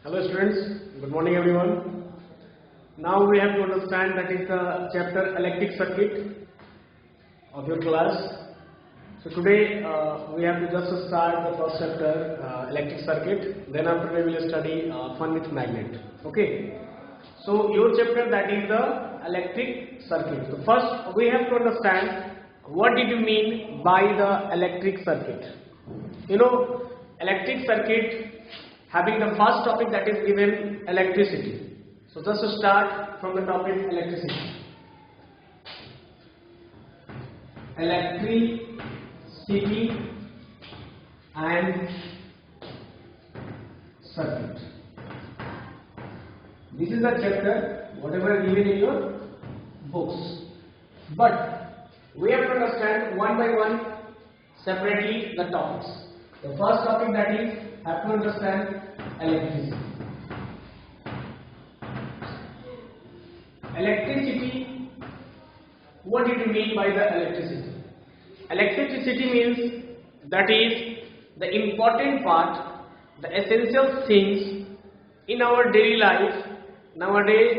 Hello students, good morning everyone. Now we have to understand that is the chapter electric circuit of your class. So today we have to just start the first chapter electric circuit. Then after we will study fun with magnet. Okay. So your chapter that is the electric circuit. So first we have to understand what did you mean by the electric circuit. You know, electric circuit having the first topic that is given electricity. So just to start from the topic electricity. Electricity and circuit. This is the chapter whatever given in your books. But we have to understand one by one separately the topics. The first topic that is have to understand electricity. Electricity, what did you mean by the electricity? Electricity means that is the important part, the essential things in our daily life nowadays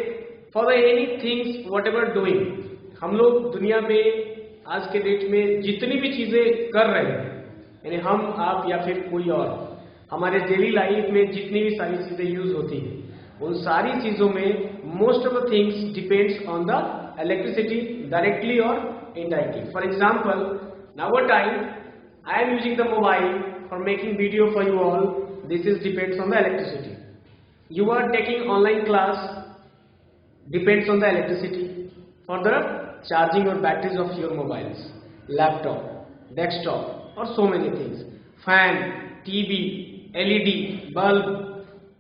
for the any things whatever doing. हम लोग दुनिया में आज के date में जितनी भी चीजें कर रहे हैं, यानी हम आप या फिर कोई और हमारे डेली लाइफ में जितनी भी सारी चीजें यूज होती हैं, उन सारी चीजों में most of the things depends on the electricity directly और indirectly. For example, now time I am using the mobile for making video for you all. This is depends on the electricity. You are taking online class, depends on the electricity for the charging or batteries of your mobiles, laptop, desktop, or so many things. Fan, TV, LED, bulb,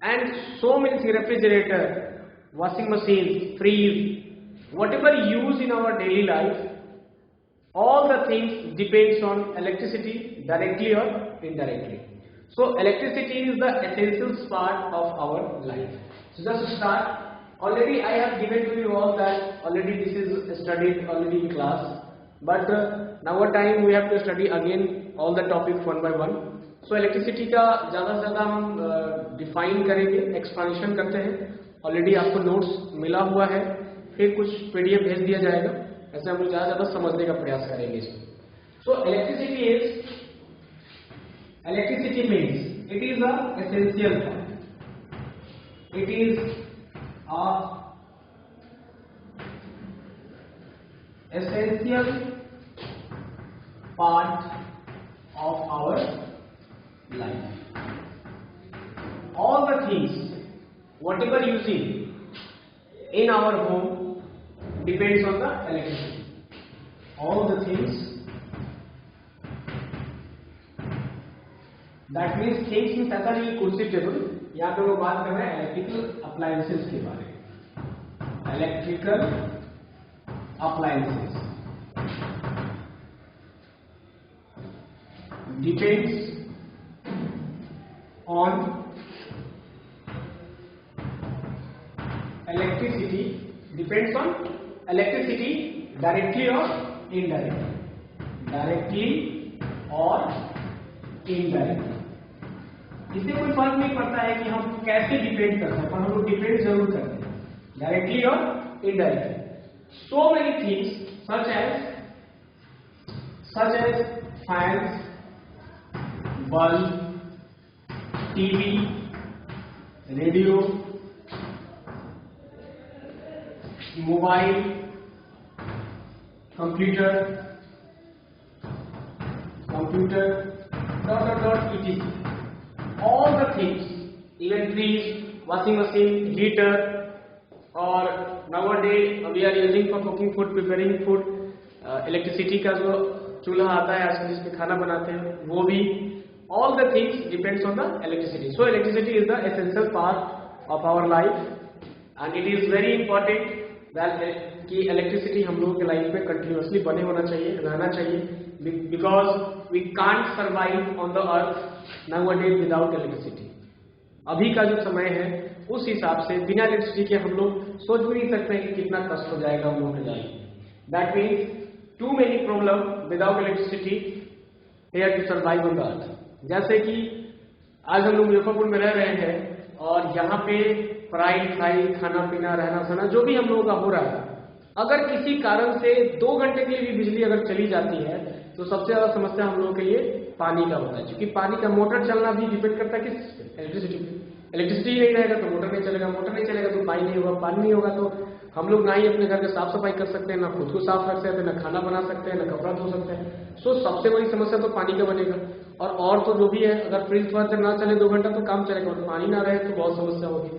and so many things, refrigerator, washing machines, freeze, whatever you use in our daily life, all the things depends on electricity directly or indirectly. So electricity is the essential part of our life. So just to start, already I have given to you all that already this is studied already in class, but now time we have to study again all the topics one by one. So electricity का ज़्यादा से ज़्यादा हम define करेंगे, expansion करते हैं. Already आपको notes मिला हुआ है, फिर कुछ PDF भेज दिया जाएगा. ऐसे हम लोग ज़्यादा समझने का प्रयास करेंगे इसको. So electricity means it is a essential part. It is a essential part of our life. All the things whatever using in our home depends on the electricity. All the things, that means things means ऐसा नहीं कुर्सी table. यहाँ पे वो बात कर रहे हैं इलेक्ट्रिकल अप्लायंसेस के बारे में. Electrical appliances depends on electricity, depends on electricity directly और इनडायरेक्टली. डायरेक्टली और इनडायरेक्टली. इससे कोई फर्क नहीं पड़ता है कि हम कैसे डिपेंड करते हैं, पर हम लोग डिपेंड जरूर करते हैं डायरेक्टली और indirectly. So many things such as fans, bulb, TV, radio, mobile, computer, etc. All the things, even freeze, washing machine, heater, or nowadays we are using for cooking food, preparing food, electricity का जो चूल्हा आता है आजकल जिसमें खाना बनाते हैं वो भी, all the things depends on the electricity. So electricity is the essential part of our life and it is very important that कि electricity हम लोगों के लाइफ में continuously बने होना चाहिए, रहना चाहिए. Because we can't survive on the earth nowadays without electricity. अभी का जो समय है उस हिसाब से बिना इलेक्ट्रिसिटी के हम लोग सोच भी नहीं सकते कि कितना कष्ट हो जाएगा हम लोगों के life. That means too many problems without electricity here to survive on the earth. जैसे कि आज हम लोग मुजफ्फरपुर में रह रहे हैं और यहाँ पे पढ़ाई लिखाई, खाना पीना, रहना सहना जो भी हम लोगों का हो रहा है, अगर किसी कारण से 2 घंटे के लिए भी बिजली अगर चली जाती है तो सबसे ज्यादा समस्या हम लोगों के लिए पानी का होता है, क्योंकि पानी का मोटर चलना भी डिपेंड करता है किस इलेक्ट्रिसिटी पे। इलेक्ट्रिसिटी नहीं रहेगा तो मोटर नहीं चलेगा, मोटर नहीं चलेगा तो पानी नहीं होगा, पानी नहीं होगा तो हम लोग ना ही अपने घर में साफ सफाई कर सकते हैं, ना खुद को साफ रख सकते हैं, ना खाना बना सकते हैं, ना कपड़ा धो सकते हैं। सो सबसे बड़ी समस्या तो पानी का बनेगा। और तो जो भी है, अगर फ्रिज थोड़ा देर ना चले 2 घंटा तो काम चलेगा, और पानी ना रहे तो बहुत समस्या होगी।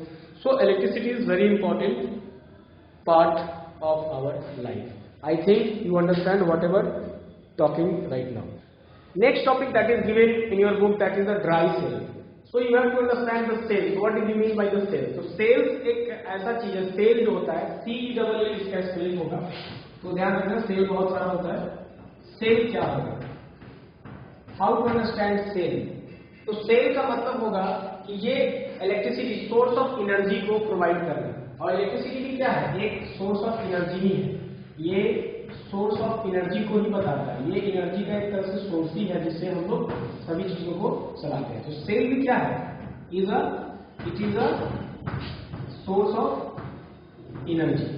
So electricity is very important part of our life. I think you understand whatever talking right now. Next topic that is given in your book, that is the dry cell. So you have to understand the cells. So what do you mean by the cells? So cells एक ऐसा चीज है, cell जो होता है CELL इसका spelling होगा, तो ध्यान रखना सेल बहुत सारा होता है। सेल क्या होगा? How to understand cell? तो सेल का मतलब होगा कि ये इलेक्ट्रिसिटी, सोर्स ऑफ एनर्जी को प्रोवाइड कर रहा है। और इलेक्ट्रिसिटी भी क्या है? एक सोर्स ऑफ एनर्जी ही है, ये सोर्स ऑफ एनर्जी को ही बताता है। ये एनर्जी का एक तरह से सोर्स ही है जिससे हम लोग सभी चीजों को चलाते हैं। तो सेल भी क्या है? It is a source of energy.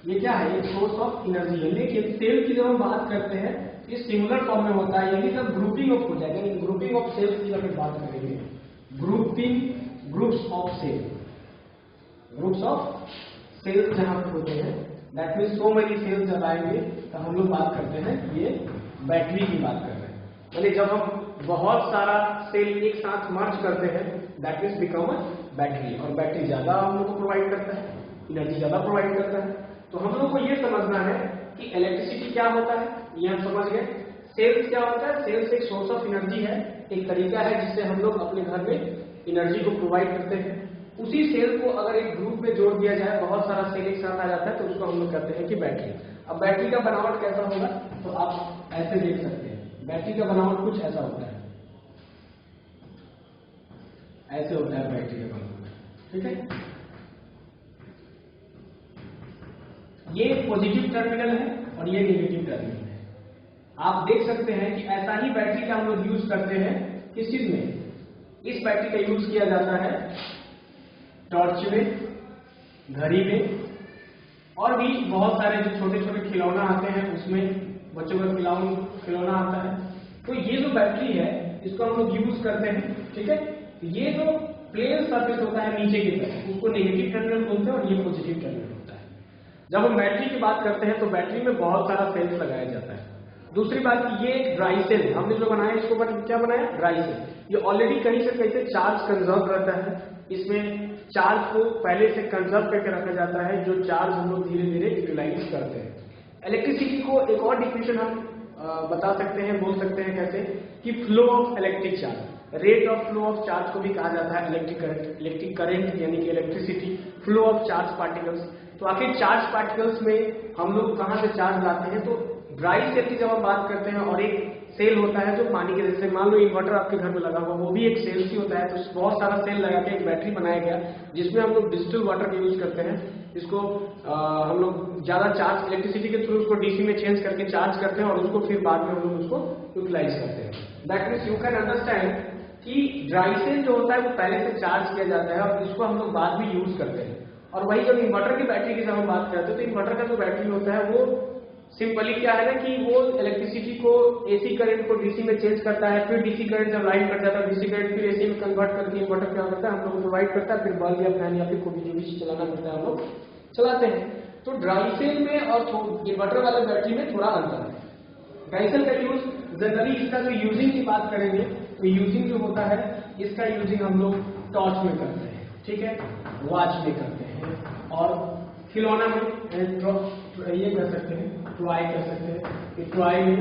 ये क्या है? एक सोर्स ऑफ एनर्जी है। लेकिन सेल की जब हम बात करते हैं ये सिंगुलर फॉर्म में होता है, यानी जब ग्रुपिंग ऑफ हो जाएगा, यानी ग्रुपिंग ऑफ सेल्स की जब बात करेंगे, groups of cell, groups of cells जहां पर होते हैं, that means so many cells जब आएंगे तो हम लोग बात करते हैं ये बैटरी की बात कर रहे हैं। यानी जब हम बहुत सारा सेल एक साथ मर्ज करते हैं, that means become a battery. और बैटरी ज्यादा हम लोग को प्रोवाइड करता है, एनर्जी ज्यादा प्रोवाइड करता है। तो हम लोग को ये समझना है कि इलेक्ट्रिसिटी क्या होता है, ये हम समझ गए। सेल्स क्या होता है? सेल्स एक सोर्स ऑफ एनर्जी है, एक तरीका है जिससे हम लोग अपने घर में एनर्जी को प्रोवाइड करते हैं। उसी सेल को अगर एक ग्रुप में जोड़ दिया जाए, बहुत सारा सेल एक साथ आ जाता है, तो उसको हम लोग कहते हैं कि बैटरी। अब बैटरी का बनावट कैसा होगा तो आप ऐसे देख सकते हैं। बैटरी का बनावट कुछ ऐसा होता है, ऐसे होता है बैटरी का बनावट, ठीक है। ये पॉजिटिव टर्मिनल है और ये नेगेटिव टर्मिनल है। आप देख सकते हैं कि ऐसा ही बैटरी का हम लोग यूज करते हैं किस चीज में? इस बैटरी का यूज किया जाता है टॉर्च में, घड़ी में, और भी बहुत सारे जो छोटे छोटे खिलौना आते हैं उसमें, बच्चों का खिलौना आता है। तो ये जो बैटरी है इसको हम लोग यूज करते हैं, ठीक है। ये जो प्लेन सरफेस होता है नीचे की तरफ, उसको नेगेटिव टर्मिनल बोलते हैं और ये पॉजिटिव टर्मिनल होता है। जब हम बैटरी की बात करते हैं तो बैटरी में बहुत सारा सेल्स लगाया जाता है। दूसरी बात, ये एक ड्राई सेल हमने जो बनाया, इसको क्या बनाया? Dry cell. ये ऑलरेडी कहीं से कैसे चार्ज कंजर्व रहता है, इसमें चार्ज को पहले से कंजर्व करके रखा जाता है, जो चार्ज हम लोग धीरे धीरे यूटिलाइज करते हैं। इलेक्ट्रिसिटी को एक और डिफिनेशन हम बता सकते हैं, बोल सकते हैं कैसे कि flow of electric charge, rate of flow of charge को भी कहा जाता है इलेक्ट्रिक करंट यानी कि electricity, flow of charge particles. तो आखिर चार्ज पार्टिकल्स में हम लोग कहां से चार्ज लाते हैं? तो ड्राई सेल की जब हम बात करते हैं, और एक सेल होता है जो पानी के जैसे, मान लो इन्वर्टर आपके घर में लगा हुआ, वो भी एक सेल ही होता है। तो बहुत सारा सेल लगा के एक बैटरी बनाया गया जिसमें हम लोग डिस्टिल वाटर का यूज करते हैं। इसको हम लोग ज्यादा चार्ज इलेक्ट्रिसिटी के थ्रू उसको डीसी में चेंज करके चार्ज करते हैं और उसको फिर बाद में हम लोग उसको यूटिलाइज करते हैं। That means you can understand कि ड्राई सेल जो होता है वो पहले से चार्ज किया जाता है और इसको हम लोग बाद में यूज करते हैं। और वही जब इन्वर्टर की बैटरी की जब हम बात करते हैं तो इन्वर्टर का जो बैटरी होता है वो सिंपली क्या है ना कि वो इलेक्ट्रिसिटी को एसी करंट को डीसी में चेंज करता है, फिर डीसी करंट जब लाइन कट जाता है डीसी करंट फिर एसी में कन्वर्ट करके इन्वर्टर क्या करता है हम लोग को प्रोवाइड करता है, फिर बल्ब या फैन या फिर कोई भी चीज चलाना पड़ता है हम लोग चलाते हैं। तो ड्राई सेल में और इन्वर्टर वाले बैटरी में थोड़ा अंतर है। ड्राई सेल का यूज जनरली, इसका जो यूजिंग की बात करेंगे तो यूजिंग जो होता है इसका यूजिंग हम लोग टॉर्च में करते हैं, ठीक है, वॉच में करते हैं, और खिलौना में ये कर सकते हैं, टॉय कर सकते हैं कि टॉय में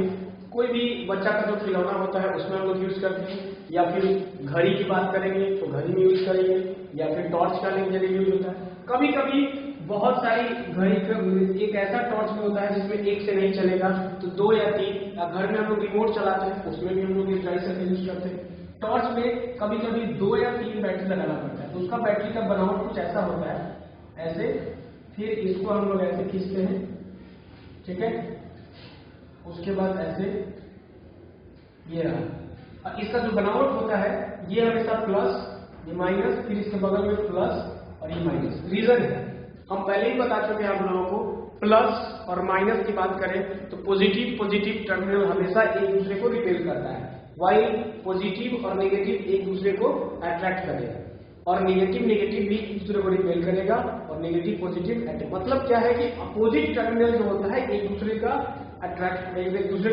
कोई भी बच्चा का जो खिलौना होता है उसमें हम लोग यूज करते हैं, या फिर घड़ी की बात करेंगे तो घड़ी में यूज करेंगे, या फिर टॉर्च का जगह यूज होता है। कभी कभी बहुत सारी घड़ी एक ऐसा टॉर्च में होता है जिसमें एक से नहीं चलेगा तो 2 या 3, या घर में हम लोग रिमोट चलाते हैं उसमें भी हम लोग इस ड्राई सेल का यूज करते हैं। टॉर्च में कभी कभी 2 या 3 बैटरी लगाना पड़ता है, तो उसका बैटरी का बनावट कुछ ऐसा होता है ऐसे, फिर इसको हम लोग ऐसे खींचते हैं, ठीक है, उसके बाद ऐसे ये रहा। इसका जो बनावट होता है ये हमेशा प्लस ये माइनस, फिर इसके बगल में प्लस और ये माइनस। रीजन है हम पहले ही बता चुके हैं आप लोगों को, प्लस और माइनस की बात करें तो पॉजिटिव टर्मिनल हमेशा एक दूसरे को रिपेल करता है, वाइल पॉजिटिव और नेगेटिव एक दूसरे को अट्रैक्ट करेगा, और नेगेटिव भी एक दूसरे को रिपेल करेगा, और नेगेटिव पॉजिटिव अट्रैक्ट। मतलब क्या है कि अपोजिट टर्मिनल जो होता है एक दूसरे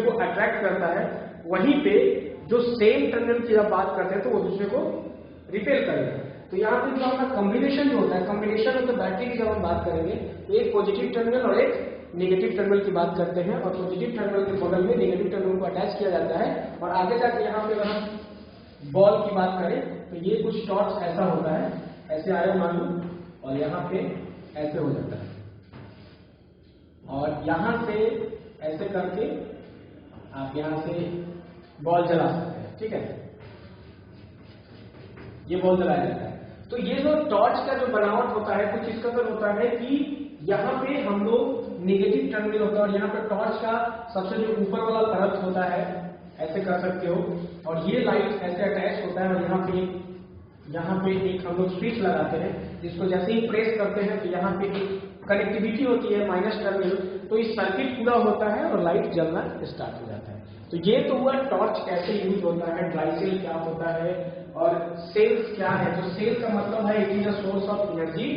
को अट्रैक्ट करता है, वहीं पे जो सेम टर्मिनल की जब बात करते हैं तो वो दूसरे को रिपेल करेगा। तो यहाँ पे जो अपना कॉम्बिनेशन जो होता है, कॉम्बिनेशन ऑफ द बैटरी की जब हम बात करेंगे तो एक पॉजिटिव टर्मिनल और एक नेगेटिव टर्मिनल की बात करते हैं, और पॉजिटिव टर्मिनल के बगल में नेगेटिव टर्मिनल को अटैच किया जाता है, और आगे जाके यहाँ पे अगर हम बॉल की बात करें तो ये कुछ टॉर्च ऐसा होता है, ऐसे आया मान लो, और यहाँ पे ऐसे हो जाता है, और यहाँ से ऐसे करके आप यहाँ से बॉल जला सकते हैं। ठीक है, ये बॉल जलाया जाता है। तो ये जो टॉर्च का जो बनावट होता है कुछ इस कदर होता है कि यहाँ पे हम लोग नेगेटिव टर्मिनल होता है, और यहाँ पे टॉर्च का सबसे जो ऊपर वाला परत होता है ऐसे कर सकते हो, और ये लाइट ऐसे अटैच होता है, और यहाँ पे एक हम लोग स्विच लगाते हैं, जिसको जैसे ही प्रेस करते हैं तो यहाँ पे एक कनेक्टिविटी होती है माइनस टर्मिनल, तो इस सर्किट पूरा होता है और लाइट जलना स्टार्ट हो जाता है। तो ये तो हुआ टॉर्च कैसे यूज होता है, ड्राई सेल क्या होता है, और सेल्स क्या है। तो सेल का मतलब है it is a source of energy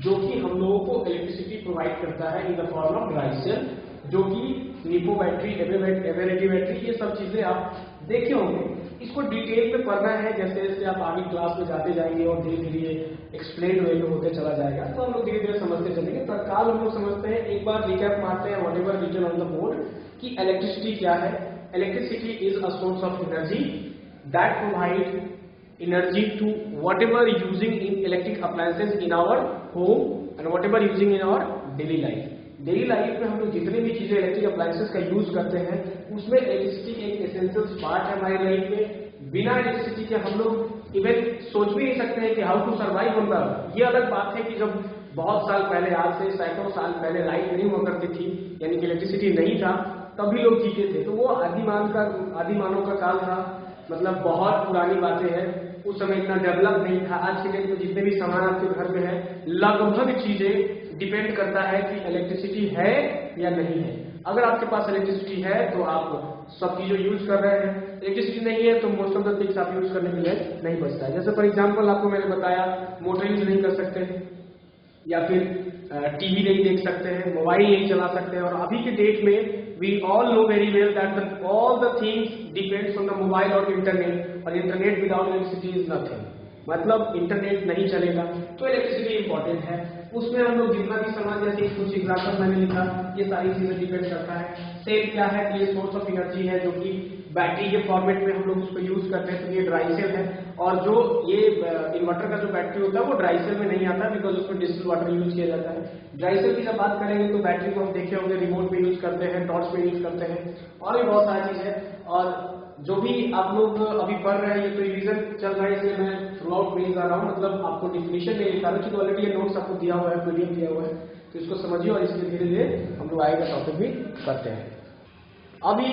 जो कि हम लोगों को इलेक्ट्रिसिटी प्रोवाइड करता है in the form of dry cell, जो कि लिपो बैटरी, एवेरेटिव बैटरी, ये सब चीजें आप देखे होंगे। इसको डिटेल में पढ़ना है, जैसे जैसे आप आगे क्लास में जाते जाएंगे और धीरे धीरे एक्सप्लेन वे में होते चला जाएगा, तो हम लोग धीरे धीरे समझते चलेंगे। तत्काल हम लोग समझते हैं, एक बार रिकैप मारते हैं whatever written on the board कि इलेक्ट्रिसिटी क्या है। Electricity is a source of energy that provide energy to whatever using in electric appliances in our home and whatever using in our daily life. Daily life में हम लोग जितने भी चीजें electric appliances का यूज करते हैं उसमें इलेक्ट्रिसिटी एक एसेंशियल पार्ट है हमारी लाइफ में। बिना इलेक्ट्रिसिटी के हम लोग इवन सोच भी नहीं सकते हैं कि how to survive on the. ये अलग बात है कि जब बहुत साल पहले, आज से सैकड़ों साल पहले लाइट नहीं हुआ करती थी, यानी कि इलेक्ट्रिसिटी नहीं था, तभी लोग जीते थे। तो वो आदिमानव का काल था, मतलब बहुत पुरानी बातें हैं। उस समय इतना डेवलप नहीं था। आज के डेट में जितने भी सामान आपके घर में है, लगभग चीजें डिपेंड करता है कि इलेक्ट्रिसिटी है या नहीं है। अगर आपके पास इलेक्ट्रिसिटी है तो आप सब चीजों यूज कर रहे हैं, इलेक्ट्रिसिटी नहीं है तो मोस्ट ऑफ द थिंग्स आप यूज करने के लिए नहीं बचता है। जैसे फॉर एग्जांपल आपको मैंने बताया, मोटर यूज नहीं कर सकते, या फिर टीवी नहीं देख सकते हैं, मोबाइल नहीं चला सकते हैं। और अभी के डेट में we all know very well that all the things depends on the mobile or internet, और internet without electricity is nothing. मतलब इंटरनेट नहीं चलेगा तो इलेक्ट्रिसिटी इंपॉर्टेंट है। उसमें हम लोग जितना भी सामान, जैसे कुछ एग्जाम्पल मैंने लिखा, ये सारी चीजें डिपेंड करता है। सेल क्या है कि ये सोर्स ऑफ एनर्जी है जो कि बैटरी के फॉर्मेट में हम लोग उसको यूज करते हैं, तो ये ड्राई सेल है। और जो ये इन्वर्टर का जो बैटरी होता है वो ड्राई सेल में नहीं आता, बिकॉज उसमें डिस्टिल वाटर यूज किया जाता है। ड्राई सेल की जब बात करेंगे तो बैटरी को हम देखे होंगे रिमोट में यूज करते हैं, टॉर्च में यूज करते हैं, और भी बहुत सारी चीज है। और जो भी आप लोग अभी पढ़ रहे हैं, ये तो रिवीजन चल रहा है, इसलिए मैं थ्रू आउट नहीं जा रहा हूँ, मतलब आपको डिफिनेशन नहीं लिखा रहा, क्योंकि ऑलरेडी ये नोट्स आपको दिया हुआ है, पीडीएफ दिया हुआ है, तो इसको समझिए और इसके धीरे धीरे हम लोग आगे का टॉपिक भी करते हैं। अभी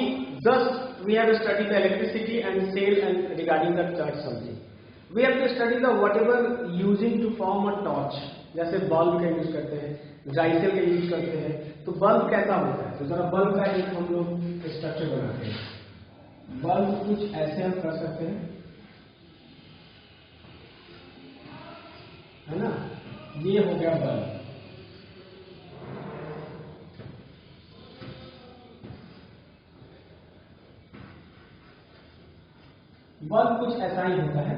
just we have study the electricity and cell and regarding the torch something. We have to study the whatever using to form a torch. जैसे बल्ब का यूज करते हैं, ड्राई सेल का यूज करते हैं, तो बल्ब कैसा होता है। तो जरा बल्ब का एक हम लोग स्ट्रक्चर बनाते हैं। बल्ब कुछ ऐसे हम कर सकते हैं, है ना, ये हो गया बल्ब। बल्ब कुछ ऐसा ही होता है,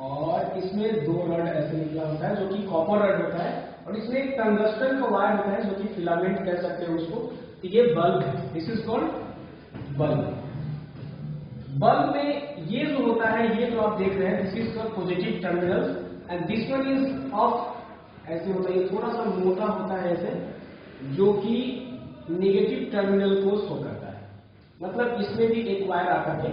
और इसमें दो रड ऐसे निकला होता है जो कि कॉपर रड होता है, और इसमें एक टंगस्टन का वायर होता है जो कि फिलामेंट कह सकते हैं उसको। तो ये बल्ब है, this is called bulb. Bulb में ये जो होता है, ये जो आप देख रहे हैं, this is called positive terminal and this one is of, ऐसे होता है, ये थोड़ा सा मोटा होता है ऐसे, जो कि नेगेटिव टर्मिनल को शो करता है। मतलब इसमें भी एक वायर आकर के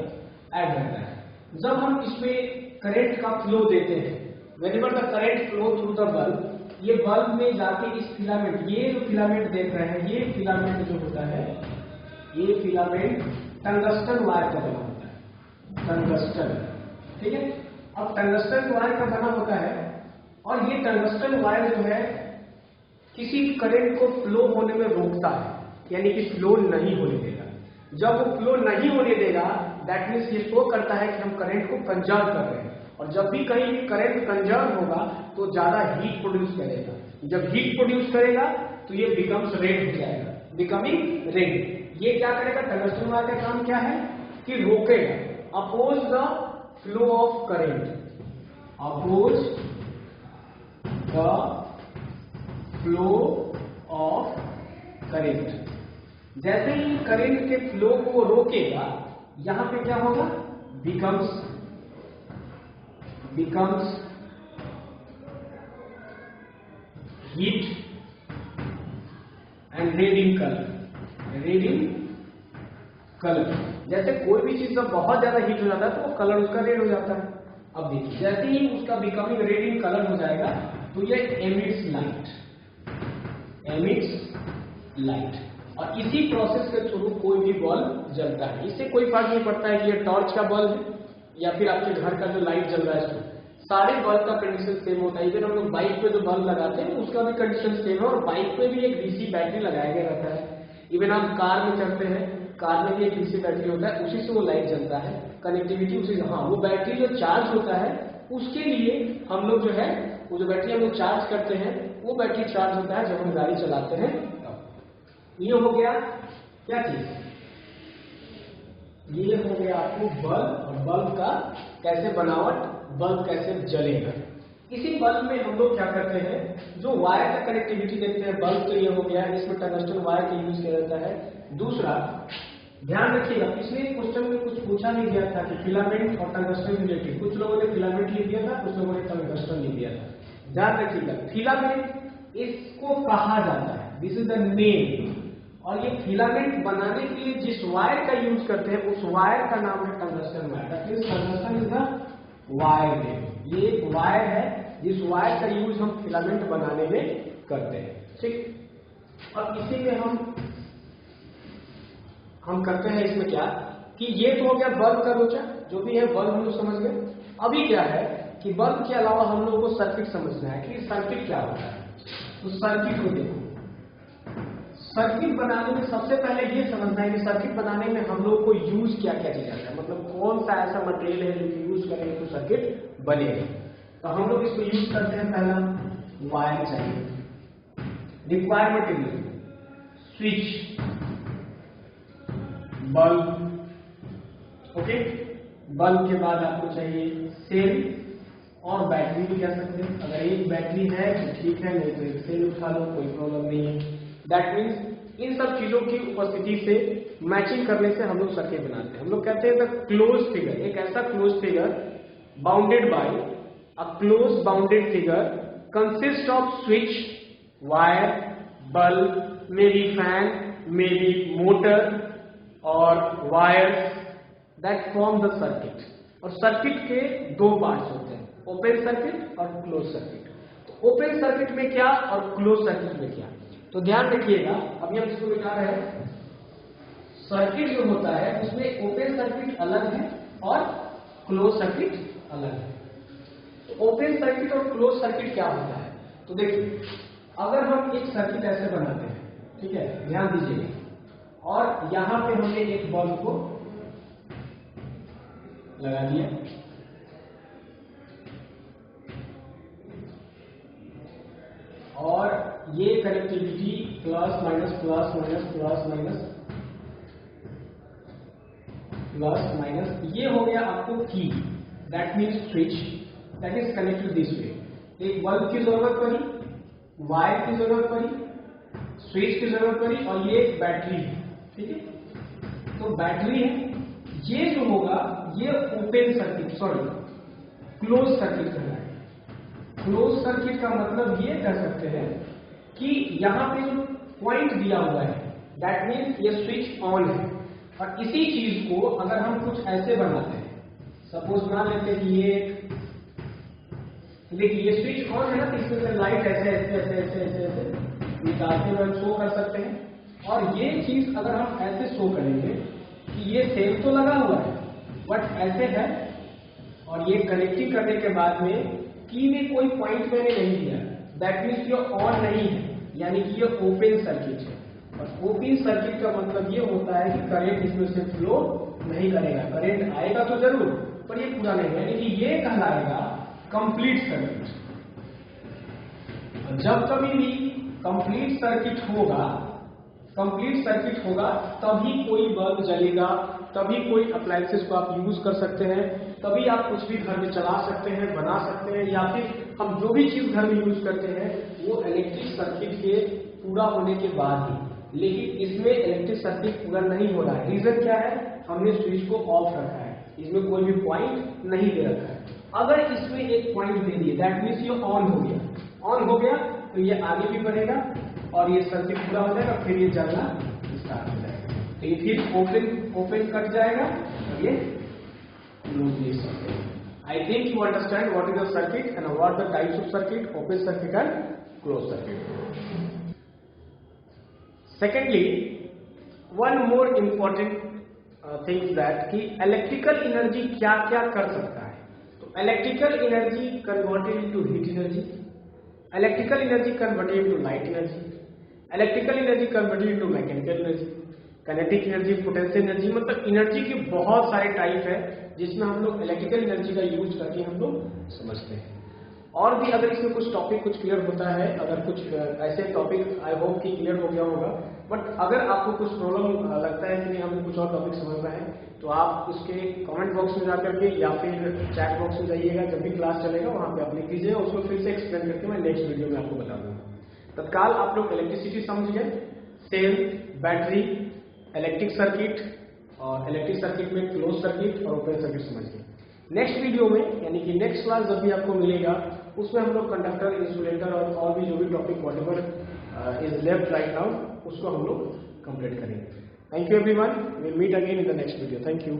ऐड रहता है। जब हम इसमें करंट का फ्लो देते हैं, whenever the current flow through the bulb, ये बल्ब में जाके इस फिलामेंट, ये जो फिलामेंट देख रहे हैं, ये फिलामेंट जो होता है, ये फिलामेंट टंगस्टन वायर का बना होता है, टंगस्टन, ठीक है। अब टंगस्टन वायर का बना होता है और ये टंगस्टन वायर जो है किसी करंट को फ्लो होने में रोकता है, यानी कि फ्लो नहीं होने देगा। जब वो फ्लो नहीं होने देगा दैट मीन्स ये शो करता है कि हम करंट को कंजर्व कर रहे हैं, और जब भी कहीं भी करंट कंजर्व होगा तो ज्यादा हीट प्रोड्यूस करेगा। जब हीट प्रोड्यूस करेगा तो ये बिकम्स रेड हो जाएगा, बिकमिंग रेड। ये क्या करेगा, टंगस्टन वायर का काम क्या है कि रोकेगा, oppose the flow of current, oppose the flow of current. जैसे ही करंट के फ्लो को रोकेगा यहां पे क्या होगा, becomes heat and red in colour. जैसे कोई भी चीज जब बहुत ज्यादा हीट हो जाता है तो वो कलर उसका रेड हो जाता है। अब देखिए जैसे ही उसका बिकमिंग रेड इन कलर हो जाएगा तो ये एमिट्स लाइट, और इसी प्रोसेस के थ्रू कोई भी बल्ब जलता है। इससे कोई फर्क नहीं पड़ता है कि ये टॉर्च का बल्ब है या फिर आपके घर का जो लाइट जल रहा है, सारे बल्ब का कंडीशन सेम होता है। इवन हम लोग बाइक पे जो बल्ब लगाते हैं उसका भी कंडीशन सेम है, और बाइक पे भी एक डीसी बैटरी लगाया गया रहता है। इवन आप कार में चलते हैं, कार में भी एक डीसी बैटरी होता है, उसी से वो लाइट जलता है, कनेक्टिविटी उसी से। हाँ, वो बैटरी जो चार्ज होता है उसके लिए हम लोग जो है वो जो बैटरी हम लोग चार्ज करते हैं वो बैटरी चार्ज होता है जब हम गाड़ी चलाते हैं। ये हो गया क्या चीज, ये हो गया आपको बल्ब, और बल्ब का कैसे बनावट, बल्ब कैसे जलेगा। इसी बल्ब में हम लोग क्या करते हैं, जो वायर का कनेक्टिविटी देखते हैं, बल्ब तो ये हो गया, इसमें टंगस्टन वायर का यूज किया जाता है। दूसरा ध्यान रखिएगा, पिछले क्वेश्चन में कुछ पूछा नहीं गया था कि फिलामेंट और टंगस्टन रिलेटेड, कुछ लोगों ने फिलामेंट लिख दिया था, कुछ लोगों ने टंगस्टन लिख दिया था। ध्यान रखिएगा, फिलामेंट इसको कहा जाता है, दिस इज द नेम, और ये फिलामेंट बनाने के लिए जिस वायर का यूज करते हैं उस वायर का नाम है tungsten wire. That means tungsten is the wire name. ये एक वायर है जिस वायर का यूज हम फिलामेंट बनाने में करते हैं, ठीक। और इसी में हम करते हैं इसमें क्या कि ये तो हो गया बल्ब का रोचा, जो भी है बल्ब हम लोग समझ गए। अभी क्या है कि बल्ब के अलावा हम लोग को सर्किट समझना है कि सर्किट क्या होता है। तो सर्किट को देखो, सर्किट बनाने में सबसे पहले ये समझना है कि सर्किट बनाने में हम लोग को यूज क्या क्या किया जाता है, मतलब कौन सा ऐसा मटेरियल है जो यूज करेंगे तो सर्किट बनेगा। तो हम लोग इसको यूज करते हैं, पहला वायर चाहिए, required material switch, bulb, okay. Bulb के बाद आपको चाहिए सेल और बैटरी भी कह सकते हैं। अगर एक बैटरी है तो ठीक है, नहीं तो एक सेल उठा लो, कोई प्रॉब्लम नहीं है। दैट मीन्स इन सब चीजों की उपस्थिति से मैचिंग करने से हम लोग सर्किट बनाते हैं। हम लोग कहते हैं द क्लोज फिगर, एक ऐसा close figure bounded by a close bounded figure consist of switch, wire, bulb, may be fan, may be motor और wires that form the circuit. और सर्किट के दो पार्ट्स होते हैं, ओपन सर्किट और close circuit. तो ओपन सर्किट में क्या और क्लोज सर्किट में क्या, तो ध्यान रखिएगा। अभी हम इसको दिखा रहे हैं, सर्किट जो होता है उसमें ओपन सर्किट अलग है और क्लोज सर्किट अलग है। तो ओपन सर्किट और क्लोज सर्किट क्या होता है, तो देखिए अगर हम एक सर्किट ऐसे बनाते हैं, ठीक है, ध्यान दीजिए, और यहां पे हमने एक बल्ब को लगा दिया, और ये connectivity plus minus plus minus plus minus plus minus, ये हो गया आपको की, that means switch, that is connected this way. एक बल्ब की जरूरत पड़ी, वायर की जरूरत पड़ी, स्विच की जरूरत पड़ी, और ये एक बैटरी है, ठीक है। तो बैटरी है, ये जो होगा ये open circuit, sorry close circuit कहलाएगा। क्लोज सर्किट का मतलब ये कह सकते हैं कि यहां पे जो पॉइंट दिया हुआ है दैट मीन्स ये स्विच ऑन है, और इसी चीज को अगर हम कुछ ऐसे बनाते हैं, सपोज मान लेते हैं कि ये देखिए ये स्विच ऑन है ना, तो इसमें से लाइट ऐसे ऐसे ऐसे ऐसे ऐसे ऐसे निकालते हुए शो कर सकते हैं। और ये चीज अगर हम ऐसे शो करेंगे कि ये सेल तो लगा हुआ है बट ऐसे है, और ये कनेक्टिंग करने के बाद में की में कोई पॉइंट मैंने नहीं दिया, दैट मीन्स ये ऑन नहीं है, यानी कि ये ओपन सर्किट है। और ओपन सर्किट का मतलब ये होता है कि करंट इसमें से फ्लो नहीं करेगा, करंट आएगा तो जरूर पर ये पूरा नहीं, यानी कि ये कहलाएगा कंप्लीट सर्किट। जब कभी भी कंप्लीट सर्किट होगा तभी कोई बल्ब जलेगा, तभी कोई अप्लायंसेस को आप यूज कर सकते हैं, तभी आप कुछ भी घर में चला सकते हैं, बना सकते हैं, या फिर हम जो भी चीज घर में यूज करते हैं वो इलेक्ट्रिक सर्किट के पूरा होने के बाद ही। लेकिन इसमें इलेक्ट्रिक सर्किट पूरा नहीं हो रहा है, रीजन क्या है, हमने स्विच को ऑफ रखा है, इसमें कोई भी पॉइंट नहीं दे रखा है। अगर इसमें एक पॉइंट दे दिए दैट मीन्स ये ऑन हो गया तो ये आगे भी बढ़ेगा और ये सर्किट पूरा हो जाएगा, फिर ये जलना स्टार्ट हो जाएगा, तो ये फिर ओपन कट जाएगा और ये क्लोज ले सकते हैं। I think you understand what is the circuit and what the types of circuit, open circuit and close circuit. Secondly, one more important things that कि इलेक्ट्रिकल एनर्जी क्या क्या कर सकता है। तो electrical energy converted into heat energy, electrical energy converted into light energy, electrical energy converted into mechanical energy, kinetic energy, potential energy, मतलब energy के बहुत सारे टाइप है जिसमें हम लोग इलेक्ट्रिकल एनर्जी का यूज करके हम लोग समझते हैं। और भी अगर इसमें कुछ टॉपिक कुछ क्लियर होता है, अगर कुछ ऐसे टॉपिक आई होप कि क्लियर हो गया होगा, बट अगर आपको कुछ प्रॉब्लम लगता है कि नहीं हमको कुछ और टॉपिक समझना है तो आप उसके कमेंट बॉक्स में जाकर के या फिर चैट बॉक्स में जाइएगा, जब भी क्लास चलेगा वहां पे आप लिख लीजिएगा, उसको फिर से एक्सप्लेन करके मैं नेक्स्ट वीडियो में आपको बता दूंगा। तत्काल आप लोग इलेक्ट्रिसिटी समझ गए, सेल, बैटरी, इलेक्ट्रिक सर्किट और इलेक्ट्रिक सर्किट में क्लोज सर्किट और ओपन सर्किट समझ गए। नेक्स्ट वीडियो में यानी कि नेक्स्ट क्लास जब भी आपको मिलेगा उसमें हम लोग कंडक्टर, इंसुलेटर और भी जो भी topic whatever is left right now उसको हम लोग कंप्लीट करेंगे। Thank you everyone, will meet again in the next video. Thank you.